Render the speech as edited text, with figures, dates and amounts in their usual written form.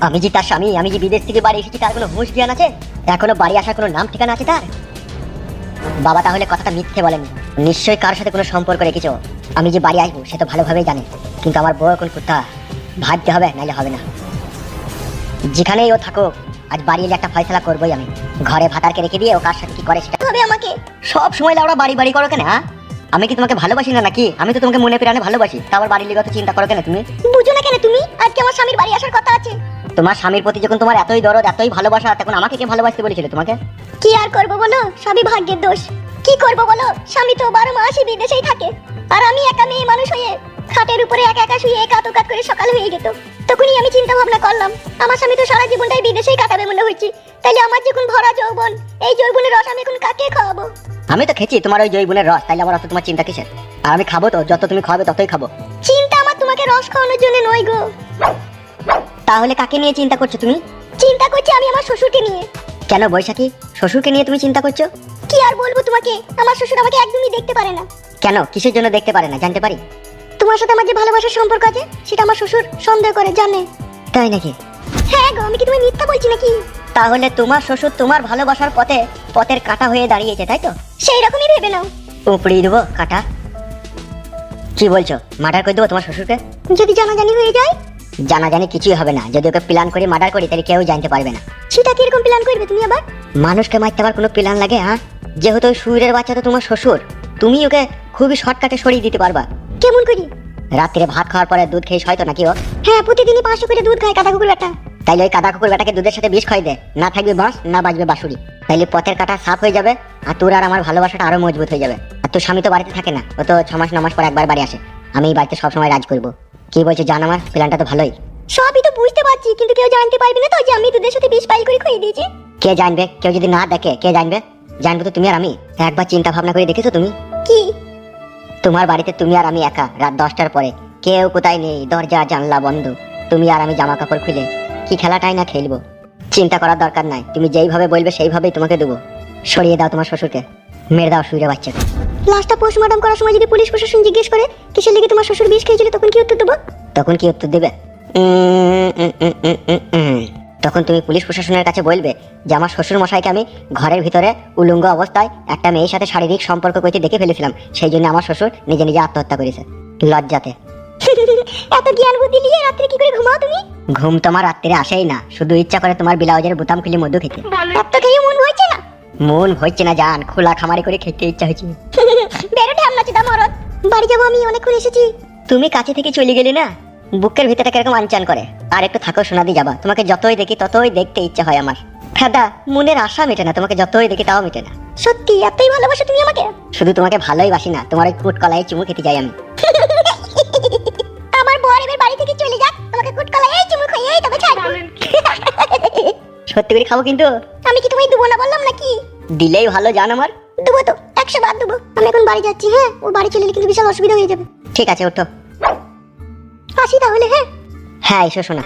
আমি যে তার স্বামী, আমি যে বিদেশ থেকে বাড়ি এসেছি, তার কোনো হুঁশ জ্ঞান আছে? এখনো বাড়ি আসার কোনো নাম ঠিকানা আছে তার? বাবা তাহলে কথাটা মিথ্যে বলেনি, নিশ্চয়ই কার সাথে কোনো সম্পর্ক রেখেছো। আমি যে বাড়ি আসবো সে তো ভালোভাবেই জানে, কিন্তু আমার বউ এখন কোথা ভাবতে হবে, নাইলে হবে না। যেখানেই ও থাকো, আজ বাড়ি এলে একটা ফয়সালা করবোই আমি। ঘরে ভাতারকে রেখে দিয়ে ও কার সাথে কি করে সেটা হবে আমাকে। সব সময় লাউড়া বাড়ি বাড়ি করো কেন? হ্যাঁ, আমি কি তোমাকে ভালোবাসি না নাকি? আমি তো তোমাকে মনে প্রাণে ভালোবাসি, তা আবার বাড়ির লিগে তো চিন্তা করো কেন তুমি? বুঝো না কেন তুমি? আজকে আমার স্বামীর বাড়ি আসার কথা আছে। তোমার স্বামীর প্রতি যখন তোমার এতই দরদ, এতই ভালোবাসা, তখন আমাকে কে ভালোবাসতে বলেছিল তোমাকে? কি আর করবো বলো, সবই ভাগ্যের দোষ। কি করবো বলো, স্বামী তো 12 মাসই বিদেশেই থাকে, আর আমি একা মেয়ে মানুষ হয়ে খাটের উপরে একা একা শুয়ে কাত করে সকাল হয়ে যেত। তখনই আমি চিন্তা ভাবনা করলাম, আমার স্বামী তো সারা জীবনটাই বিদেশেই কাটাবে মনে হচ্ছে, তাইলে আমার যখন ভরা যৌবন, এই যৌবনের রস আমি এখন কাকে খাওয়াবো? আমি তো খেয়েছি তোমার ওই যৌবনের রস, তাইলে আবার অত তোমার চিন্তা কিসের? আর আমি খাবো তো, যত তুমি খাবে ততই খাবো। চিন্তা আমার তোমাকে রস খাওয়ানোর জন্য নয় গো। তাহলে কাকে নিয়ে চিন্তা করছো তুমি? চিন্তা করছি আমি আমার শ্বশুরকে নিয়ে। কেন বৈশাখী, শ্বশুরকে নিয়ে তুমি চিন্তা করছো? কি আর বলবো তোমাকে, আমার শ্বশুর আমাকে একদমই দেখতে পারে না। কেন, কিসের জন্য দেখতে পারে না জানতে পারি? তোমার সাথে আমার যে ভালোবাসার সম্পর্ক আছে সেটা আমার শ্বশুর সন্দেহ করে, জানে। তাই নাকি? হ্যাঁ গো, আমি কি তুমি মিথ্যা বলছি নাকি? তাহলে তোমার শ্বশুর তোমার ভালোবাসার পথের কাঁটা হয়ে দাঁড়িয়েছে, তাই তো? সেই রকমই ভেবে নাও। উপড়িয়ে দেবো কাঁটা? কি বলছো, মার্ডার করে দেবো তোমার শ্বশুরকে? যদি জানাজানি হয়ে যায়? জানাজানি কিছুই হবে না, যদি ওকে প্ল্যান করে মার্ডার করি তাহলে কেউ জানতে পারবে না। সেটা কিরকম প্ল্যান করবে তুমি আবার? মানুষকে মারতে আবার কোনো প্ল্যান লাগে? হ্যাঁ, যেহেতু ওই সুরের বাচ্চা তো তোমার শ্বশুর, তুমি ওকে খুবই শর্টকাটে সরিয়ে দিতে পারবা। কেমন করি? রাত্রে ভাত খাওয়ার পরে দুধ খেয়ে হয়তো নাকি ও? হ্যাঁ, প্রতিদিনই 500 করে দুধ খায় কাদা কুকুর বেটা। তাইলে ওই কাদা কুকুর বেটাকে দুধের সাথে বিষ খাই দে, না থাকবে বাঁশ, না বাজবে বাঁশুরি। তাইলে পথের কাঁটা সাফ হয়ে যাবে, আর তোর আর আমার ভালোবাসাটা আরো মজবুত হয়ে যাবে। আর তোর স্বামী তো বাড়িতে থাকে না, ও তো 6 মাস 9 মাস পর একবার বাড়ি আসে। আমি এই বাড়িতে সবসময় রাজ করবো। কি বলছো জান, আমার প্ল্যানটা তো ভালোই। সবই তো বুঝতে পারছি, কিন্তু কেউ জানতে পারবে না তো যে আমি দুধের সাথে বিষ পাইল করে খাইয়ে দিয়েছি? কে জানবে? কেউ যদি না দেখে কে জানবে? জানবো তো তুমি আর আমি। একবার চিন্তা ভাবনা করে দেখেছো তুমি? কি? তোমার বাড়িতে তুমি আর আমি একা, রাত 10টার পরে কেউ কোথায় নেই, দরজা জানলা বন্ধ, তুমি আর আমি জামা কাপড় খুলে কি খেলাটাই না খেলবো। চিন্তা করার দরকার নাই, তুমি যেইভাবে বলবে সেইভাবেই তোমাকে দেবো। সরিয়ে দাও তোমার শ্বশুরকে, মেরে দাও সুইরে বাচ্চাকে। লাস্টটা পোস্টমর্টম করার সময় যদি পুলিশ প্রশাসন জিজ্ঞেস করে কিসের লেগে তোমার শ্বশুর বিষ খেয়েছিল, তখন কি উত্তর দেবো? তখন কি উত্তর দেবে? তখন তুমি পুলিশ প্রশাসনের কাছে বলবে যে আমার শ্বশুর মশাইকে আমি ঘরের ভিতরে উলঙ্গ অবস্থায় একটা মেয়ের সাথে শারীরিক সম্পর্ক করতে দেখে ফেলেছিলাম, সেই জন্য আমার শ্বশুর নিজে নিজে আত্মহত্যা করেছে লজ্জাতে। এত জ্ঞান বুদ্ধি নিয়ে রাত্রে কি করে ঘুমাও তুমি? ঘুম তোমার রাত্রে আসেই না, শুধু ইচ্ছা করে তোমার ব্লাউজের বোতাম খুলে মধু খেতে। এত খেয়ে মন ভরছে না? মন ভরছে না জান, খোলা খামারি করে খেতে ইচ্ছা হয়েছে। বেরোতে আমরা চিদা মরদ, বাড়ি যাবো আমি, অনেকক্ষণ এসেছি। তুমি কাছে থেকে চলে গেলে না, বুকের ভিতরটা কিরকম আনচান করে। আর একটু থাকো সোনাদি যাবা, তোমাকে যতই দেখি ততই দেখতে ইচ্ছা হয় আমার। ফেদা মনের আশা মেটে না, তোমাকে যতই দেখি তাও মেটে না। সত্যি এতই ভালোবাসো তুমি আমাকে? শুধু তোমাকে ভালোই বাসি না, তোমার ওই কুটকলায় চুমু খেতে যাই আমি। আমার বর এবার বাড়ি থেকে চলে যাক, তোমাকে কুটকলায় চুমু খাইয়েই তবে ছাড়বো। সত্যি করে খাবো কিন্তু। আমি কি তোমায় দেবো না বললাম নাকি? দিলেই ভালো জান আমার। দেবো তো, 100 বার দেবো। আমি এখন বাড়ি যাচ্ছি। হ্যাঁ, ও বাড়ি চলে গেলে কিন্তু বিশাল অসুবিধা হয়ে যাবে। ঠিক আছে ওঠো, আসি তাহলে। হ্যাঁ হ্যাঁ, এসো শোনা।